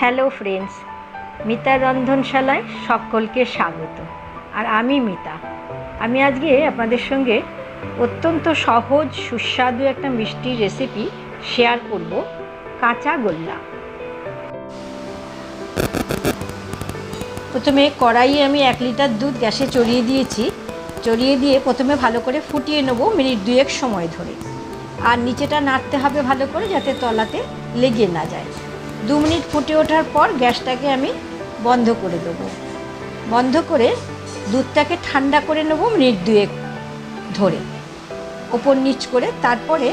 Hello friends, মিতার রন্ধনশালায় সকলকে স্বাগত। আর আমি মিতা। আমি আজকে আপনাদের সঙ্গে অত্যন্ত সহজ সুস্বাদু একটা মিষ্টির রেসিপি শেয়ার করব, কাঁচাগোল্লা। প্রথমে কড়াইয়ে আমি 1 লিটার দুধ গ্যাসে চড়িয়ে দিয়েছি। চড়িয়ে দিয়ে প্রথমে ভালো করে ফুটিয়ে নেব মিনিট 2 সময় ধরে। আর নিচেটা নাড়তে হবে ভালো করে, যাতে তলাতে লেগে না যায়। 2 মিনিট ফুটে ওঠার পর গ্যাসটাকে আমি বন্ধ করে দেবো। বন্ধ করে দুধটাকে ঠান্ডা করে নেব মিনিট 2 ধরে, ওপর নিচ করে। তারপরে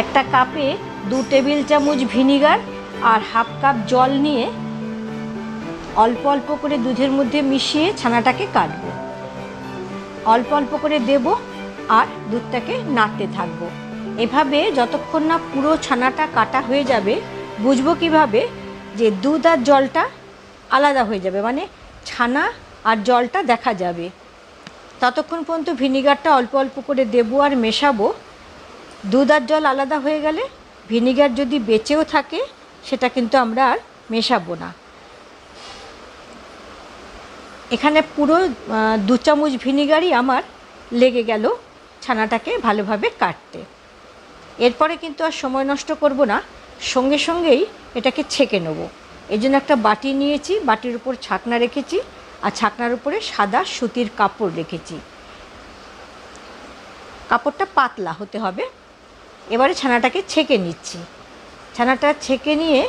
একটা কাপে 2 টেবিল চামচ ভিনিগার আর হাফ কাপ জল নিয়ে অল্প অল্প করে দুধের মধ্যে মিশিয়ে ছানাটাকে কাটবো। অল্প অল্প করে দেব আর দুধটাকে নাড়তে থাকবো। এভাবে যতক্ষণ না পুরো ছানাটা কাটা হয়ে যাবে, বুঝবো কিভাবে যে দুধ আর জলটা আলাদা হয়ে যাবে, মানে ছানা আর জলটা দেখা যাবে। ততক্ষণ পর্যন্ত ভিনিগারটা অল্প অল্প করে দেবো আর মেশাবো। দুধ আর জল আলাদা হয়ে গেলে ভিনিগার যদি বেঁচেও থাকে সেটা কিন্তু আমরা আর মেশাবো না। এখানে পুরো 2 চামচ ভিনিগারই আমার লেগে গেল ছানাটাকে ভালোভাবে কাটতে। এরপরে কিন্তু আর সময় নষ্ট করব না, সঙ্গে সঙ্গেই এটাকে ছেঁকে নেব। এই জন্য একটা বাটি নিয়েছি, বাটির উপর ছাকনা রেখেছি আর ছাকনার উপরে সাদা সুতির কাপড় রেখেছি। কাপড়টা পাতলা হতে হবে। এবারে ছানাটাকে ছেঁকে নিচ্ছি। ছানাটা ছেঁকে নিয়ে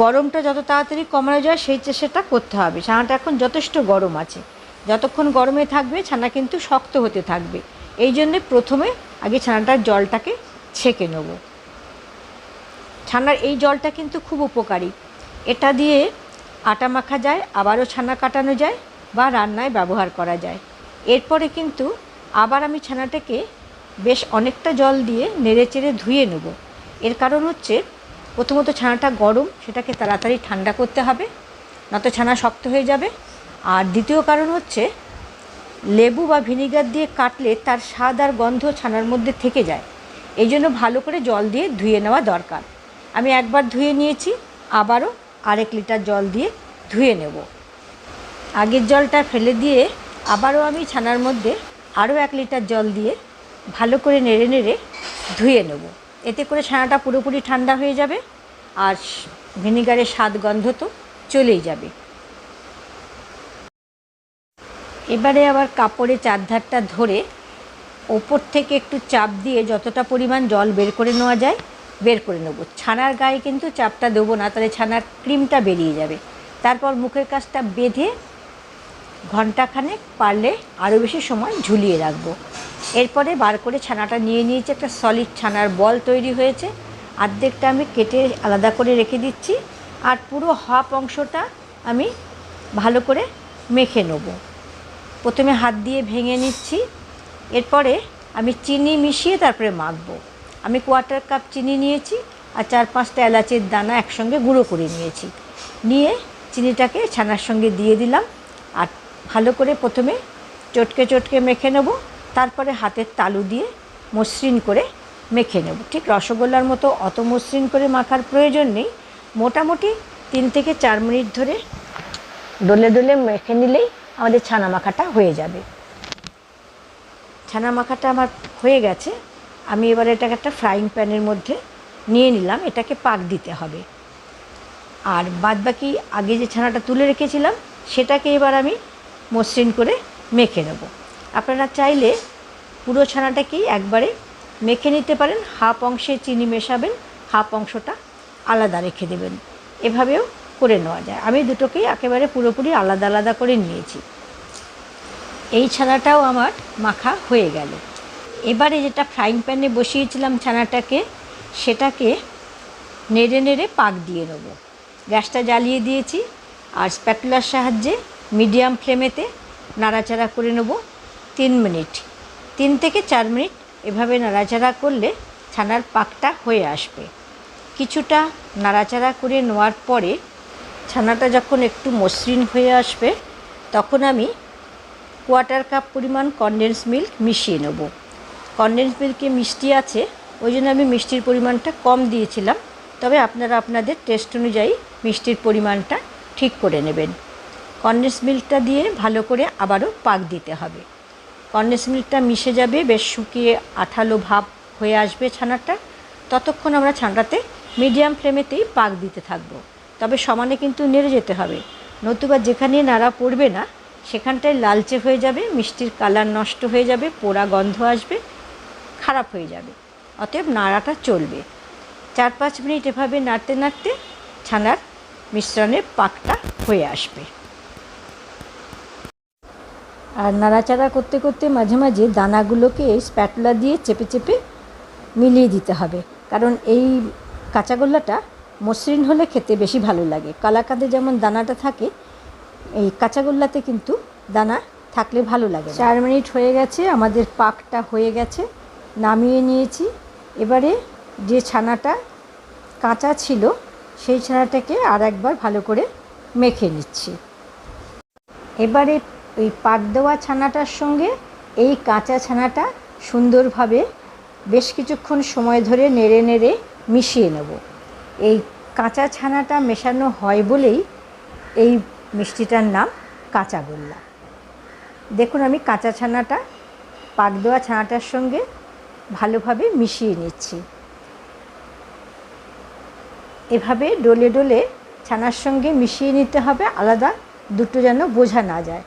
গরমটা যত তাড়াতাড়ি কমানো যায় সেই চেষ্টাটা করতে হবে। ছানাটা এখন যথেষ্ট গরম আছে। যতক্ষণ গরমে থাকবে ছানা কিন্তু শক্ত হতে থাকবে। এই জন্যে প্রথমে আগে ছানাটার জলটাকে ছেঁকে নেব। ছানার এই জলটা কিন্তু খুব উপকারী। এটা দিয়ে আটা মাখা যায়, আবারও ছানা কাটানো যায় বা রান্নায় ব্যবহার করা যায়। এরপরে কিন্তু আবার আমি ছানাটাকে বেশ অনেকটা জল দিয়ে নেড়েচেড়ে ধুয়ে নেব। এর কারণ হচ্ছে, প্রথমত ছানাটা গরম, সেটাকে তাড়াতাড়ি ঠান্ডা করতে হবে, নয়তো ছানা শক্ত হয়ে যাবে। আর দ্বিতীয় কারণ হচ্ছে, লেবু বা ভিনিগার দিয়ে কাটলে তার স্বাদ আর গন্ধ ছানার মধ্যে থেকে যায়। এই জন্য ভালো করে জল দিয়ে ধুয়ে নেওয়া দরকার। আমি একবার ধুয়ে নিয়েছি, আবারও 1 লিটার জল দিয়ে ধুয়ে নেব। আগের জলটা ফেলে দিয়ে আবারও আমি ছানার মধ্যে আরও 1 লিটার জল দিয়ে ভালো করে নেড়ে নেড়ে ধুয়ে নেব। এতে করে ছানাটা পুরোপুরি ঠান্ডা হয়ে যাবে আর ভিনিগারের স্বাদ গন্ধ তো চলেই যাবে। এবারে আবার কাপড়ে চারধারটা ধরে ওপর থেকে একটু চাপ দিয়ে যতটা পরিমাণ জল বের করে নেওয়া যায় বের করে নেব। ছানার গায়ে কিন্তু চাপটা দেবো না, তাহলে ছানার ক্রিমটা বেরিয়ে যাবে। তারপর মুখের কাছটা বেঁধে ঘণ্টাখানেক, পারলে আরও বেশি সময় ঝুলিয়ে রাখবো। এরপরে বার করে ছানাটা নিয়ে নিয়েছি। একটা সলিড ছানার বল তৈরি হয়েছে। অর্ধেকটা আমি কেটে আলাদা করে রেখে দিচ্ছি আর পুরো হাফ অংশটা আমি ভালো করে মেখে নেব। প্রথমে হাত দিয়ে ভেঙে নিচ্ছি। এরপরে আমি চিনি মিশিয়ে তারপরে মাখবো। আমি 1/4 কাপ চিনি নিয়েছি আর 4-5টা এলাচের দানা একসঙ্গে গুঁড়ো করে নিয়েছি। নিয়ে চিনিটাকে ছানার সঙ্গে দিয়ে দিলাম আর ভালো করে প্রথমে চটকে চটকে মেখে নেব। তারপরে হাতের তালু দিয়ে মসৃণ করে মেখে নেব। ঠিক রসগোল্লার মতো অত মসৃণ করে মাখার প্রয়োজন নেই। মোটামুটি 3 থেকে 4 মিনিট ধরে ডলে ডলে মেখে নিলেই আমাদের ছানা মাখাটা হয়ে যাবে। ছানা মাখাটা আমার হয়ে গেছে। আমি এবারে এটাকে একটা ফ্রাইং প্যানের মধ্যে নিয়ে নিলাম। এটাকে পাক দিতে হবে। আর বাদবাকি আগে যে ছানাটা তুলে রেখেছিলাম সেটাকে এবার আমি মসৃণ করে মেখে নেব। আপনারা চাইলে পুরো ছানাটাকেই একবারে মেখে নিতে পারেন। হাফ অংশে চিনি মেশাবেন, হাফ অংশটা আলাদা রেখে দেবেন। এভাবেও করে নেওয়া যায়। আমি দুটোকেই একেবারে পুরোপুরি আলাদা আলাদা করে নিয়েছি। এই ছানাটাও আমার মাখা হয়ে গেল। এবারে যেটা ফ্রাইং প্যানে বসিয়েছিলাম ছানাটাকে, সেটাকে নেড়ে নেড়ে পাক দিয়ে নেব। গ্যাসটা জ্বালিয়ে দিয়েছি আর স্প্যাটুলার সাহায্যে মিডিয়াম ফ্লেমেতে নাড়াচাড়া করে নেব 3 মিনিট। 3 থেকে 4 মিনিট এভাবে নাড়াচাড়া করলে ছানার পাকটা হয়ে আসবে। কিছুটা নাড়াচাড়া করে নেওয়ার পরে ছানাটা যখন একটু মসৃণ হয়ে আসবে, তখন আমি 1/4 কাপ পরিমাণ কনডেন্স মিল্ক মিশিয়ে নেব। কনডেন্স মিল্কে মিষ্টি আছে, ওই জন্য আমি মিষ্টির পরিমাণটা কম দিয়েছিলাম। তবে আপনারা আপনাদের টেস্ট অনুযায়ী মিষ্টির পরিমাণটা ঠিক করে নেবেন। কনডেন্স মিল্কটা দিয়ে ভালো করে আবারও পাক দিতে হবে। কনডেন্স মিল্কটা মিশে যাবে, বেশ শুকিয়ে আঠালো ভাব হয়ে আসবে ছানাটা। ততক্ষণ আমরা ছানাটাতে মিডিয়াম ফ্লেমেতেই পাক দিতে থাকব। তবে সমানে কিন্তু নেড়ে যেতে হবে, নতুবা যেখানে নাড়া পড়বে না সেখানটায় লালচে হয়ে যাবে, মিষ্টির কালার নষ্ট হয়ে যাবে, পোড়া গন্ধ আসবে, খারাপ হয়ে যাবে। অতএব নাড়াটা চলবে। 4-5 মিনিট এভাবে নাড়তে নাড়তে ছানার মিশ্রণের পাকটা হয়ে আসবে। আর নাড়াচাড়া করতে করতে মাঝে মাঝে দানাগুলোকে স্প্যাটুলা দিয়ে চেপে চেপে মিলিয়ে দিতে হবে, কারণ এই কাঁচাগোল্লাটা মসৃণ হলে খেতে বেশি ভালো লাগে। কালাকাঁদে যেমন দানাটা থাকে, এই কাঁচাগোল্লাতে কিন্তু দানা থাকলে ভালো লাগে। 4 মিনিট হয়ে গেছে, আমাদের পাকটা হয়ে গেছে, নামিয়ে নিয়েছি। এবারে যে ছানাটা কাঁচা ছিল সেই ছানাটাকে আর একবার ভালো করে মেখে নিচ্ছি। এবারে ওই পাক দেওয়া ছানাটার সঙ্গে এই কাঁচা ছানাটা সুন্দরভাবে বেশ কিছুক্ষণ সময় ধরে নেড়ে নেড়ে মিশিয়ে নেব। এই কাঁচা ছানাটা মেশানো হয় বলেই এই মিষ্টিটার নাম কাঁচাগোল্লা। দেখুন আমি কাঁচা ছানাটা পাক দেওয়া ছানাটার সঙ্গে ভালোভাবে মিশিয়ে নিচ্ছি। এভাবে ডলে ডলে ছানার সঙ্গে মিশিয়ে নিতে হবে, আলাদা দুটো যেন বোঝা না যায়।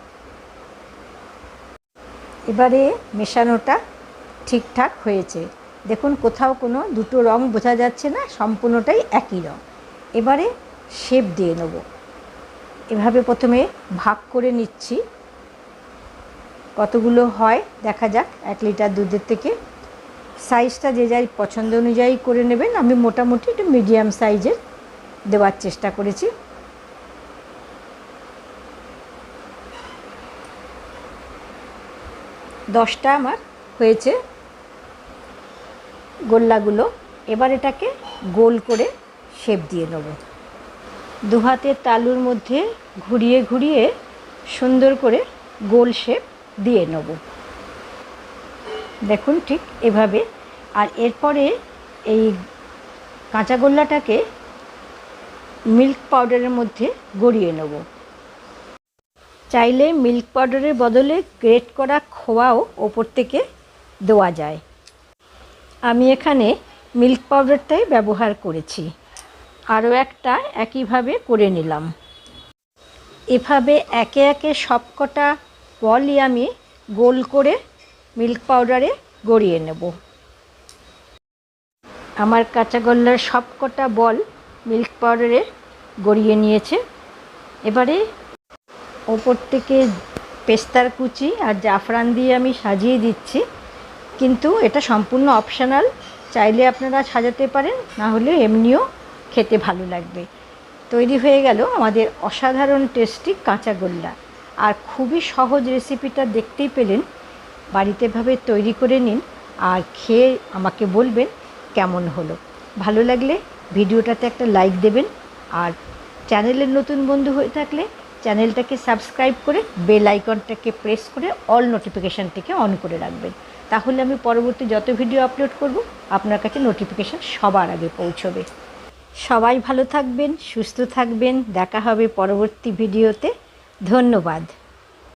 এবারে মেশানোটা ঠিকঠাক হয়েছে, দেখুন কোথাও কোনো দুটো রং বোঝা যাচ্ছে না, সম্পূর্ণটাই একই রং। এবারে শেপ দিয়ে নেব। এভাবে প্রথমে ভাগ করে নিচ্ছি, কতগুলো হয় দেখা যাক। 1 লিটার দুধের থেকে সাইজটা যে যাই পছন্দ অনুযায়ী করে নেবেন। আমি মোটামুটি একটু মিডিয়াম সাইজের দেওয়ার চেষ্টা করেছি। দশটা আমার হয়েছে গোল্লাগুলো। এবার এটাকে গোল করে শেপ দিয়ে নেব। 2 হাতের তালুর মধ্যে ঘুরিয়ে ঘুরিয়ে সুন্দর করে গোল শেপ দিয়ে নেব। দেখুন ঠিক এভাবে। আর এরপরে এই কাঁচাগোল্লাটাকে মিল্ক পাউডারের মধ্যে গড়িয়ে নেব। চাইলে মিল্ক পাউডারের বদলে গ্রেট করা খোয়াও ওপর থেকে দেওয়া যায়। আমি এখানে মিল্ক পাউডারটাই ব্যবহার করেছি। আরও একটা একইভাবে করে নিলাম। এভাবে একে একে সবকটা বলই আমি গোল করে মিল্ক পাউডারে গড়িয়ে নেব। আমার কাঁচাগোল্লার সবকটা বল মিল্ক পাউডারে গড়িয়ে নিয়েছে। এবারে ওপর থেকে পেস্তার কুচি আর জাফরান দিয়ে আমি সাজিয়ে দিচ্ছি, কিন্তু এটা সম্পূর্ণ অপশনাল। চাইলে আপনারা সাজাতে পারেন, না হলে এমনিও খেতে ভালো লাগবে। তৈরি হয়ে গেল আমাদের অসাধারণ টেস্টি কাঁচাগোল্লা। আর খুবই সহজ রেসিপিটা দেখতেই পেলেন। বাড়িতে ভাবে তৈরি করে নিন আর খেয়ে আমাকে বলবেন কেমন হলো। ভালো লাগলে ভিডিওটাতে একটা লাইক দেবেন, আর চ্যানেলের নতুন বন্ধু হয়ে থাকলে চ্যানেলটাকে সাবস্ক্রাইব করে বেল আইকনটাকে প্রেস করে অল নোটিফিকেশানটিকে অন করে রাখবেন। তাহলে আমি পরবর্তী যত ভিডিও আপলোড করব আপনার কাছে নোটিফিকেশান সবার আগে পৌঁছবে। সবাই ভালো থাকবেন, সুস্থ থাকবেন। দেখা হবে পরবর্তী ভিডিওতে। ধন্যবাদ।